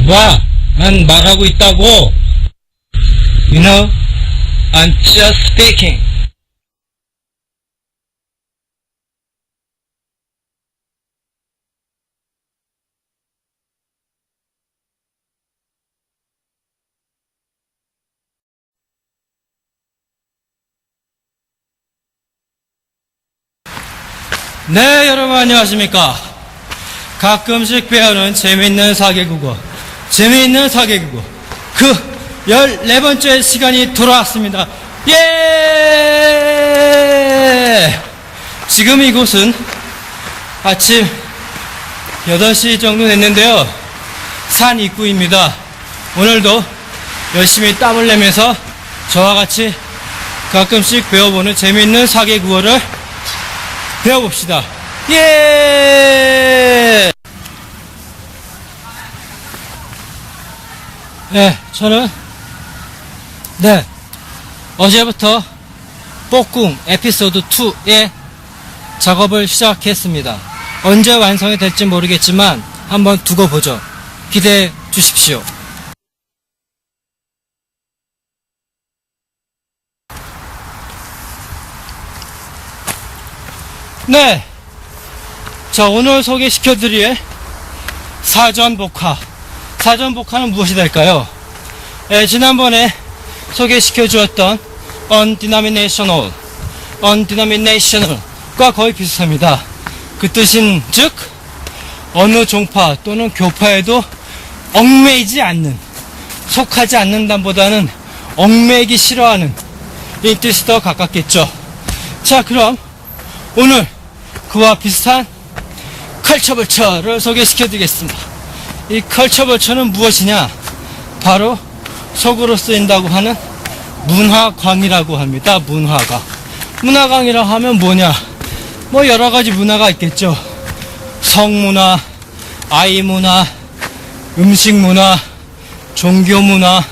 봐, 난 말하고 있다고. You know, I'm just speaking. 네, 여러분 안녕하십니까. 가끔씩 배우는 재미있는 사계국어, 재미있는 사계국어 그 14번째 시간이 돌아왔습니다. 예! 지금 이곳은 아침 8시 정도 됐는데요, 산 입구입니다. 오늘도 열심히 땀을 내면서 저와 같이 가끔씩 배워보는 재미있는 사계국어를 배워봅시다. 예! 네, 저는 어제부터 뽀꿍 에피소드 2의 작업을 시작했습니다. 언제 완성이 될지 모르겠지만 한번 두고 보죠. 기대해 주십시오. 네, 자, 오늘 소개시켜드릴 사전복화. 사전복화는 무엇이 될까요? 지난번에 소개시켜주었던 undenominational과 거의 비슷합니다. 그 뜻인 즉 어느 종파 또는 교파에도 얽매이지 않는, 속하지 않는다보다는 얽매이기 싫어하는 이 뜻이 더 가깝겠죠. 자, 그럼 오늘 그와 비슷한 컬처벌처를 소개시켜드리겠습니다. 이 컬처벌처는 무엇이냐? 바로 속으로 쓰인다고 하는 문화광이라고 합니다. 문화광. 문화광이라고 하면 뭐냐? 뭐 여러가지 문화가 있겠죠. 성문화, 아이문화, 음식문화, 종교문화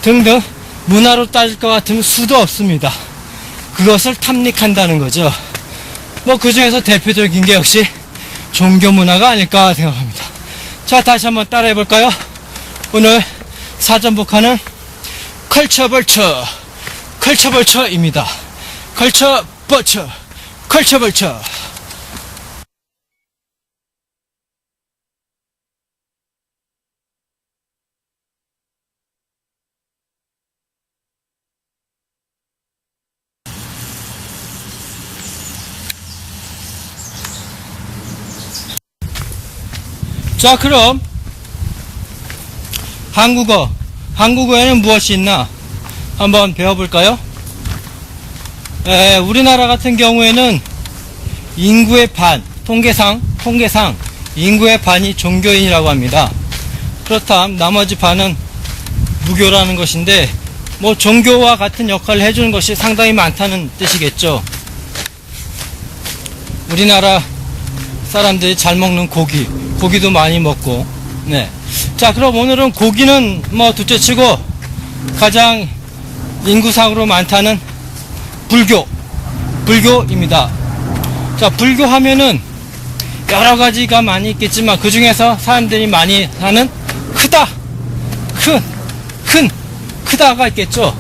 등등 문화로 따질 것 같으면 수도 없습니다. 그것을 탐닉한다는 거죠. 뭐 그 중에서 대표적인 게 역시 종교문화가 아닐까 생각합니다. 자, 다시 한번 따라해 볼까요? 오늘 사전복화는 컬처벌처입니다. 컬처벌처. 자, 그럼 한국어에는 무엇이 있나 한번 배워볼까요? 우리나라 같은 경우에는 인구의 반, 통계상 인구의 반이 종교인이라고 합니다. 그렇다면 나머지 반은 무교라는 것인데, 뭐 종교와 같은 역할을 해주는 것이 상당히 많다는 뜻이겠죠. 우리나라 사람들이 잘 먹는 고기도 많이 먹고. 네. 자, 그럼 오늘은 고기는 뭐 둘째치고 가장 인구상으로 많다는 불교입니다. 자, 불교 하면은 여러 가지가 많이 있겠지만 그 중에서 사람들이 많이 하는 크다가 있겠죠.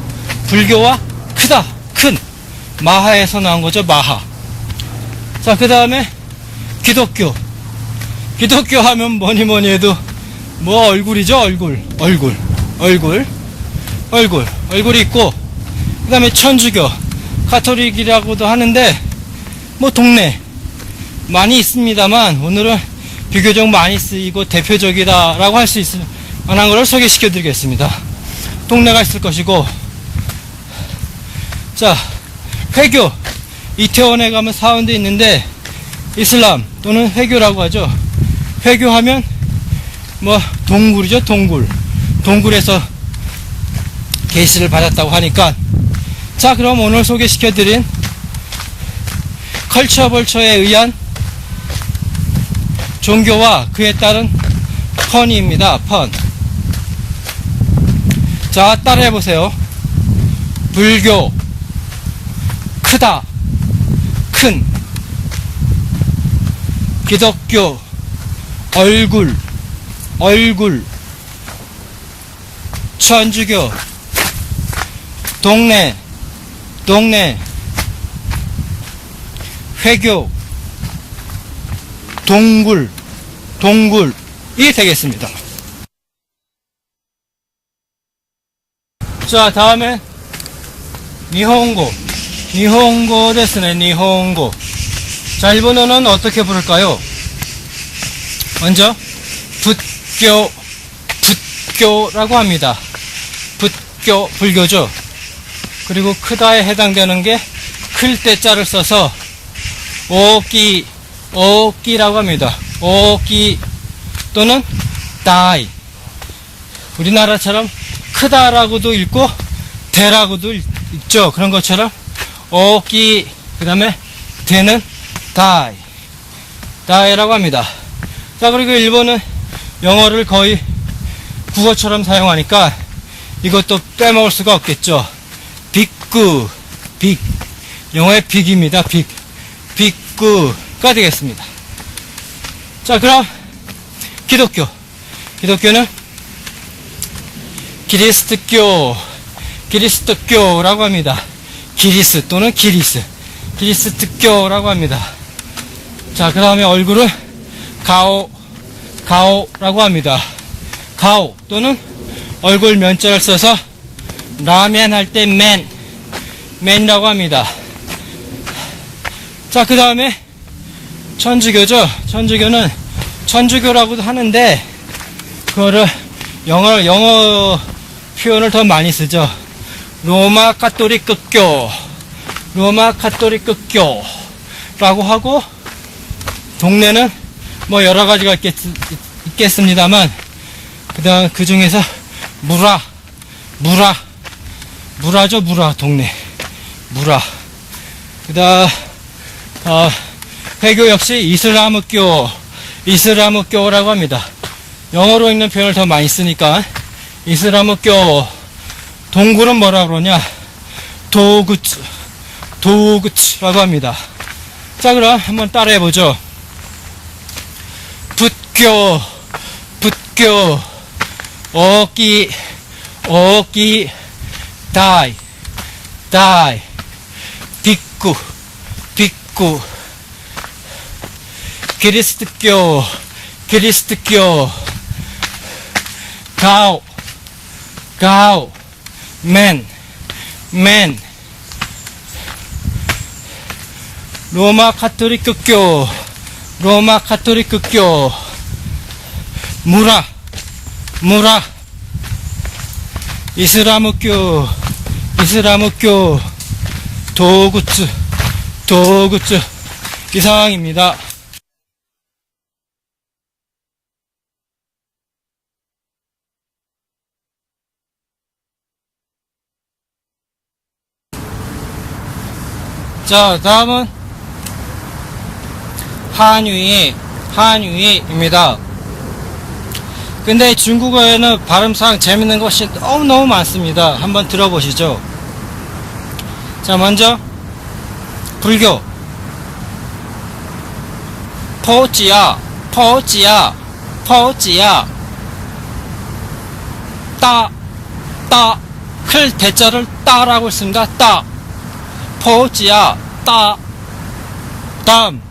불교와 큰 마하에서 나온 거죠. 마하. 자, 그 다음에 기독교 하면 뭐니 해도 뭐 얼굴이죠. 얼굴이 있고, 그 다음에 천주교, 가톨릭이라고도 하는데 뭐 동네 많이 있습니다만 오늘은 비교적 많이 쓰이고 대표적이다라고 할 수 있을 만한 것을 소개시켜 드리겠습니다. 동네가 있을 것이고, 자, 회교, 이태원에 가면 사원도 있는데 이슬람 또는 회교라고 하죠. 회교하면 뭐 동굴이죠. 동굴에서 계시를 받았다고 하니까. 자, 그럼 오늘 소개시켜드린 컬처벌처에 의한 종교와 그에 따른 펀입니다. 펀. 자, 따라해보세요. 불교, 크다, 큰. 기독교, 얼굴. 천주교, 동네, 회교, 동굴이 되겠습니다. 자, 다음에 니혼고 데스네. 니혼고. 자, 일본어는 어떻게 부를까요? 먼저仏교라고 합니다. 불교죠. 그리고 크다에 해당되는 게 클 때자를 써서 오끼라고 합니다. 오끼 또는 다이. 우리나라처럼 크다라고도 읽고 대라고도 읽죠. 그런 것처럼 오끼, 그 다음에 대는 다이라고 합니다. 자, 그리고 일본은 영어를 거의 국어처럼 사용하니까 이것도 빼먹을 수가 없겠죠. 빅구, 영어의 빅입니다. 빅구가 되겠습니다. 자, 그럼 기독교는 기리스트교라고 합니다. 기리스 또는 기리스트교라고 합니다. 자, 그 다음에 얼굴은 가오라고 합니다. 가오 또는 얼굴 면자를 써서 라멘 할 때 맨이라고 합니다. 자, 그 다음에 천주교죠. 천주교는 천주교라고도 하는데 그거를 영어 표현을 더 많이 쓰죠. 로마 카톨릭교라고 하고, 동네는 뭐 여러 가지가 있겠습니다만, 그 중에서 무라죠. 동네 무라. 회교 역시 이슬람교라고 합니다. 영어로 읽는 표현을 더 많이 쓰니까 이슬람교. 동굴은 뭐라 그러냐? 도구츠라고 합니다. 자, 그럼 한번 따라해 보죠.仏교, 오끼, 다이, 빅구, 기리스트교, 가오, 맨, 로마 카톨릭교, 무라, 이슬람교, 도구츠 이상입니다. 자, 다음은 한유이입니다. 근데 중국어에는 발음상 재밌는 것이 너무너무 많습니다. 한번 들어보시죠. 자, 먼저 불교 포지야 클 대자를 따라고 있습니다. 포지야 다음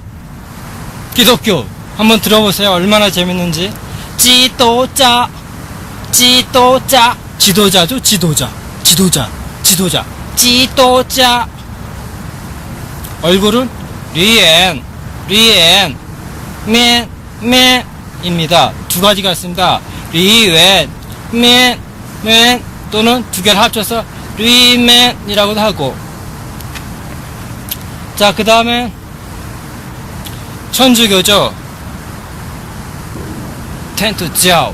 기독교 한번 들어보세요. 얼마나 재밌는지. 지도자죠. 지도자. 얼굴은 맨입니다. 두 가지가 있습니다. 맨 또는 두 개를 합쳐서 리맨이라고도 하고. 자, 그 다음에 천주교죠. 텐투지아오.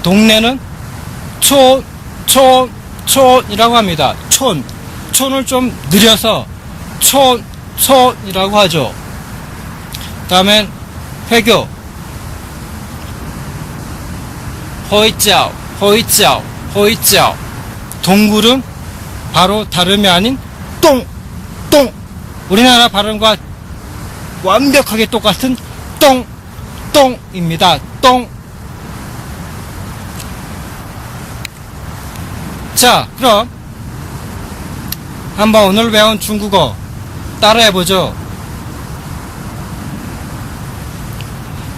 동네는 촌이라고 합니다. 촌을 좀 느려서 촌이라고 하죠. 다음엔 회교 호이짜오. 동굴은 바로 다름이 아닌 똥. 우리나라 발음과 완벽하게 똑같은 똥입니다. 자, 그럼 한번 오늘 배운 중국어 따라해보죠.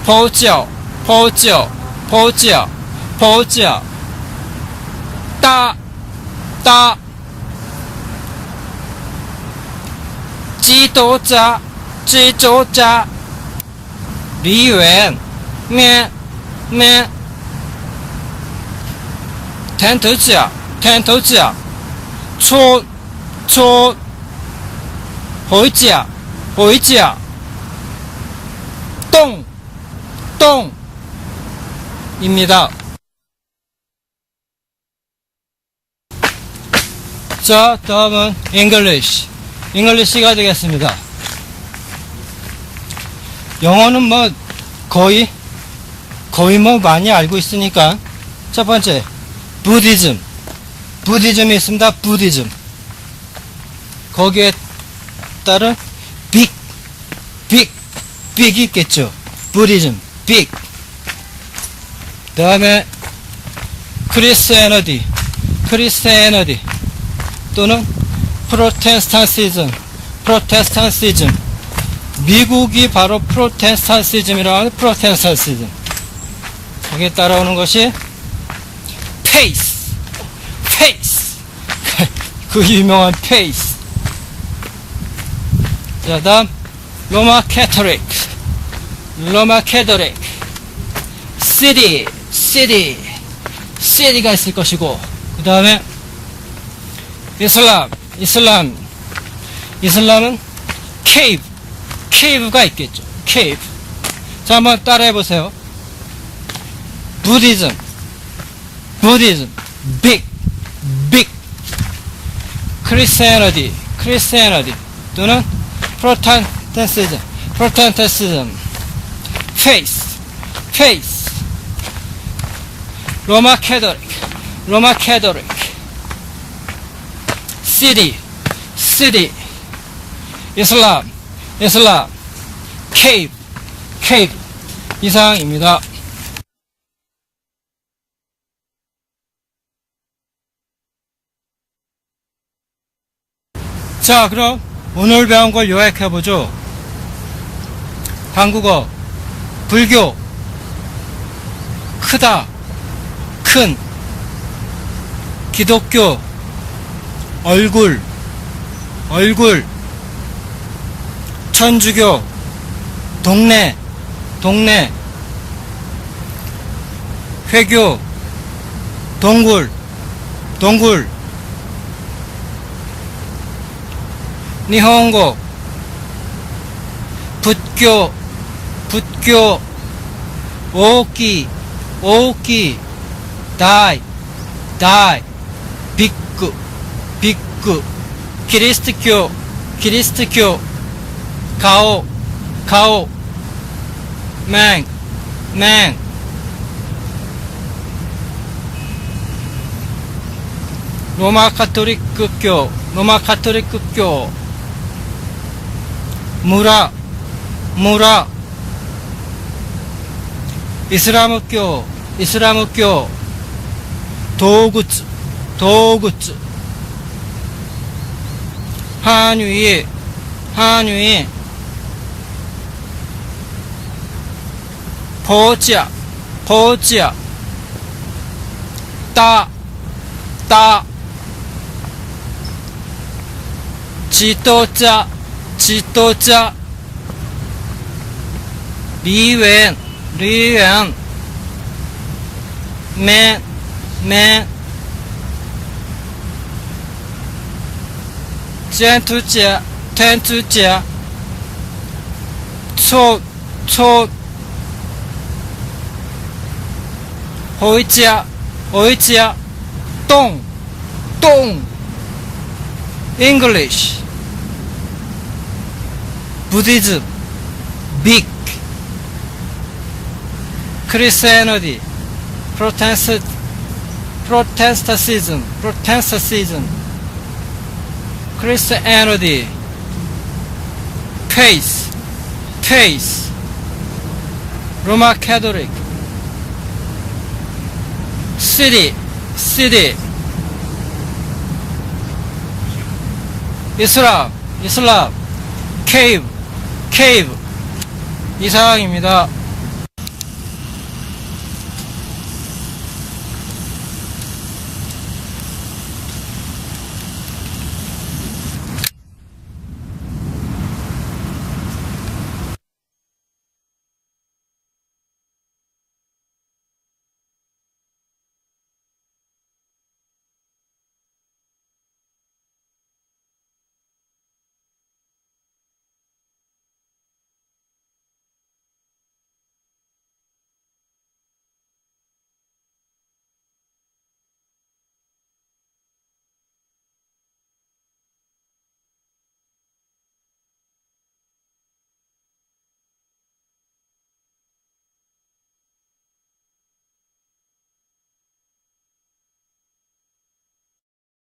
剖脚 剖脚 剖脚 剖脚 따 따 鸡斗家 鸡斗家 梨园 面面 텐트자 텐트자 村村 回家 回家 똥 똥 입니다. 자, 다음은 English가 되겠습니다. 영어는 뭐 거의 뭐 많이 알고 있으니까 첫 번째 부디즘이 있습니다. 부디즘 거기에 따른 빅이 있겠죠. 부디즘 빅. 다음에 크리스티애니티 또는 프로테스탄시즘 미국이 바로 프로테스탄시즘이라고 하는 프로테스탄시즘. 거기에 따라오는 것이 페이스 그 유명한 페이스. 자, 다음 로마 캐토릭 시티가 있을 것이고, 그 다음에 이슬람은 케이브가 있겠죠. 케이브. 자, 한번 따라해 보세요. 부디즘 빅. 크리스티애니티 또는 프로테스탄티즘 페이스. 로마 캐토릭 시티 이슬람 케이브 이상입니다. 자, 그럼 오늘 배운 걸 요약해보죠. 한국어 불교 크다 큰, 기독교 얼굴 천주교 동네 회교 동굴 니혼고仏教오키 다이 빅구 키리스트교 가오 맹 로마 카톨릭교 무라 이슬람교 도구츠 한유이 포지야 따 지도자 리웬 맨 텐투자 초 호이지야 똥 English 부디즘 빅 크리스티애니티 프로테스탄시즘 크리스티애니티 페이스 로마 캐톨릭 시티 이슬람, 케이브, 이상입니다.